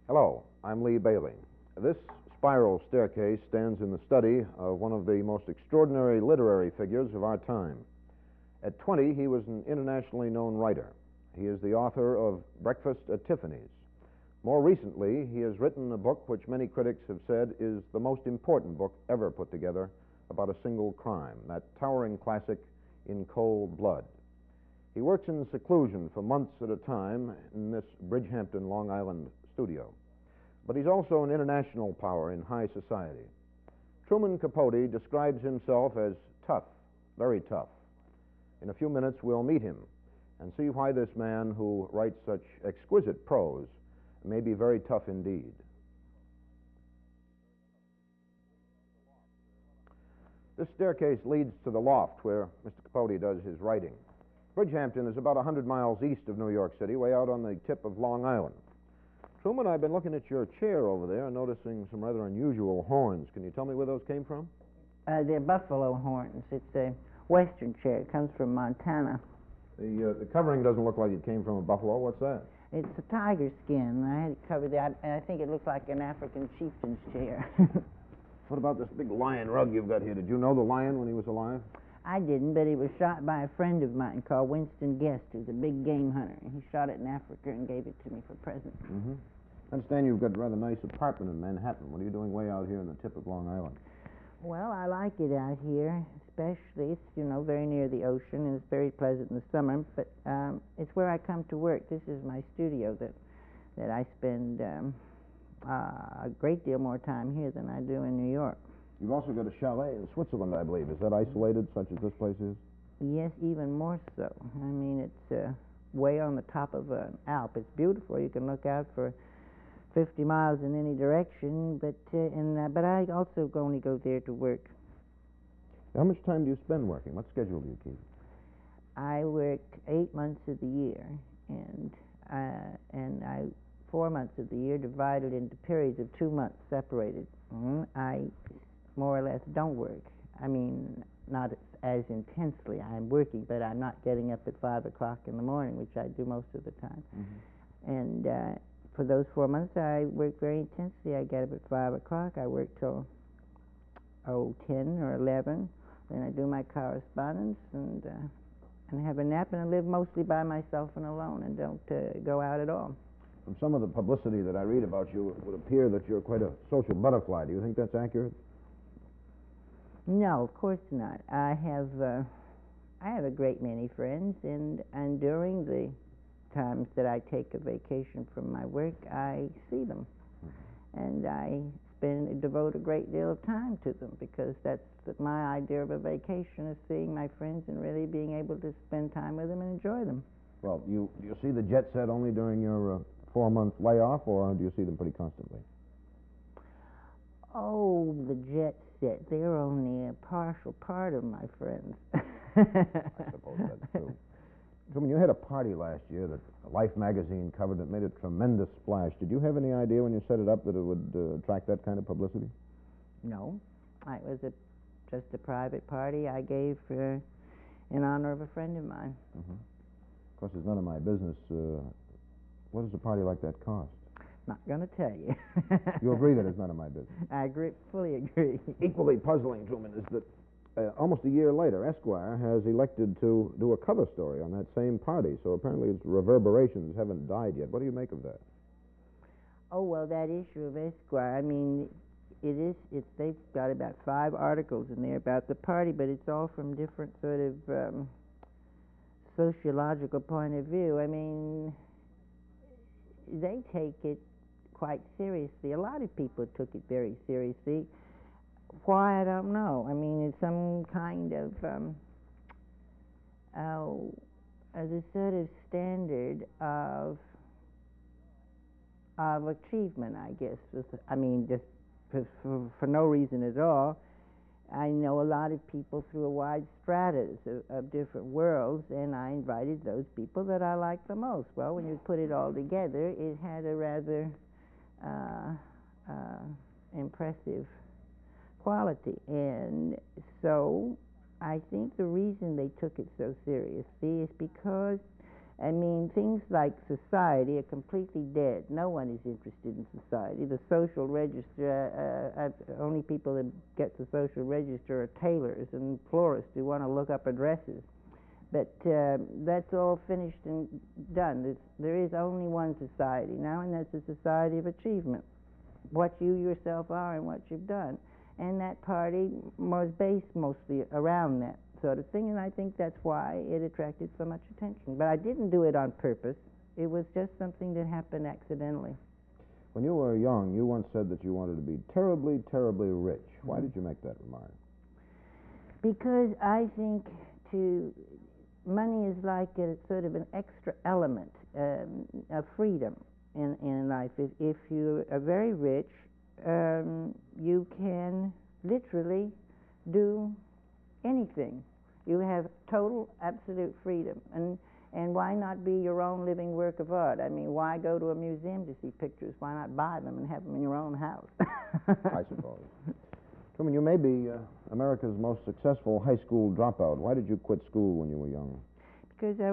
Hello, I'm Lee Bailey. This spiral staircase stands in the study of one of the most extraordinary literary figures of our time. At 20, he was an internationally known writer. He is the author of Breakfast at Tiffany's. More recently, he has written a book which many critics have said is the most important book ever put together about a single crime, that towering classic, In Cold Blood. He works in seclusion for months at a time in this Bridgehampton, Long Island studio. But he's also an international power in high society. Truman Capote describes himself as tough, very tough. In a few minutes, we'll meet him and see why this man who writes such exquisite prose may be very tough indeed. This staircase leads to the loft where Mr. Capote does his writing. Bridgehampton is about 100 miles east of New York City, way out on the tip of Long Island. Truman, I've been looking at your chair over there and noticing some rather unusual horns. Can you tell me where those came from? They're buffalo horns. It's a western chair. It comes from Montana. The covering doesn't look like it came from a buffalo. What's that? It's a tiger skin. I had it covered that, and I think it looks like an African chieftain's chair. What about this big lion rug you've got here? Did you know the lion when he was alive? I didn't, but he was shot by a friend of mine called Winston Guest, who's a big game hunter. He shot it in Africa and gave it to me for a present. Mm-hmm. I understand you've got a rather nice apartment in Manhattan. What are you doing way out here on the tip of Long Island? Well, I like it out here, especially. It's, very near the ocean, and it's very pleasant in the summer, but it's where I come to work. This is my studio that I spend a great deal more time here than I do in New York. You've also got a chalet in Switzerland, I believe. Is that isolated, such as this place is? Yes, even more so. I mean, it's way on the top of an Alp. It's beautiful. You can look out for 50 miles in any direction, but I also only go there to work. How much time do you spend working? What schedule do you keep? I work 8 months of the year, and 4 months of the year divided into periods of 2 months separated. I more or less don't work. I mean, not as intensely. I'm working, but I'm not getting up at 5 o'clock in the morning, which I do most of the time. Mm-hmm. And for those 4 months, I work very intensely. I get up at 5 o'clock. I work till 10 or 11. Then I do my correspondence and have a nap, and I live mostly by myself and alone and don't go out at all. From some of the publicity that I read about you, it would appear that you're quite a social butterfly. Do you think that's accurate? No, of course not. I have a great many friends, and during the times that I take a vacation from my work, I see them, and I devote a great deal of time to them, because that's my idea of a vacation, is seeing my friends and really being able to spend time with them and enjoy them. Well, do you see the jet set only during your 4-month layoff, or do you see them pretty constantly? Oh, the jet set. They're only a partial part of my friends. I suppose that's true. Truman, you had a party last year that Life magazine covered. It made a tremendous splash. Did you have any idea when you set it up that it would attract that kind of publicity? No. It was just a private party I gave in honor of a friend of mine. Mm-hmm. Of course, it's none of my business. What does a party like that cost? Not going to tell you. You agree that it's none of my business? I fully agree. Equally puzzling, Truman, is that almost a year later, Esquire has elected to do a cover story on that same party, so apparently its reverberations haven't died yet. What do you make of that? Oh, well, that issue of Esquire, I mean, they've got about 5 articles in there about the party, but it's all from different sort of sociological point of view. I mean, they take it quite seriously. A lot of people took it very seriously. Why, I don't know. I mean, it's some kind of as a sort of standard of achievement, I guess. I mean, just for no reason at all. I know a lot of people through a wide stratus of different worlds, and I invited those people that I liked the most. Well, when you put it all together, it had a rather impressive quality. And so I think the reason they took it so seriously is because I mean, things like society are completely dead. No one is interested in society. The social register, only people that get the social register are tailors and florists who want to look up addresses. But that's all finished and done. There is only one society now, and that's a society of achievement. What you yourself are and what you've done. And that party was based mostly around that sort of thing, and I think that's why it attracted so much attention. But I didn't do it on purpose. It was just something that happened accidentally. When you were young, you once said that you wanted to be terribly, terribly rich. Why did you make that remark? Because I think money is like a sort of an extra element of freedom in life. If you are very rich, you can literally do anything. You have total, absolute freedom. And why not be your own living work of art? I mean, why go to a museum to see pictures? Why not buy them and have them in your own house? I suppose. Truman, you may be America's most successful high school dropout. Why did you quit school when you were young? Because I was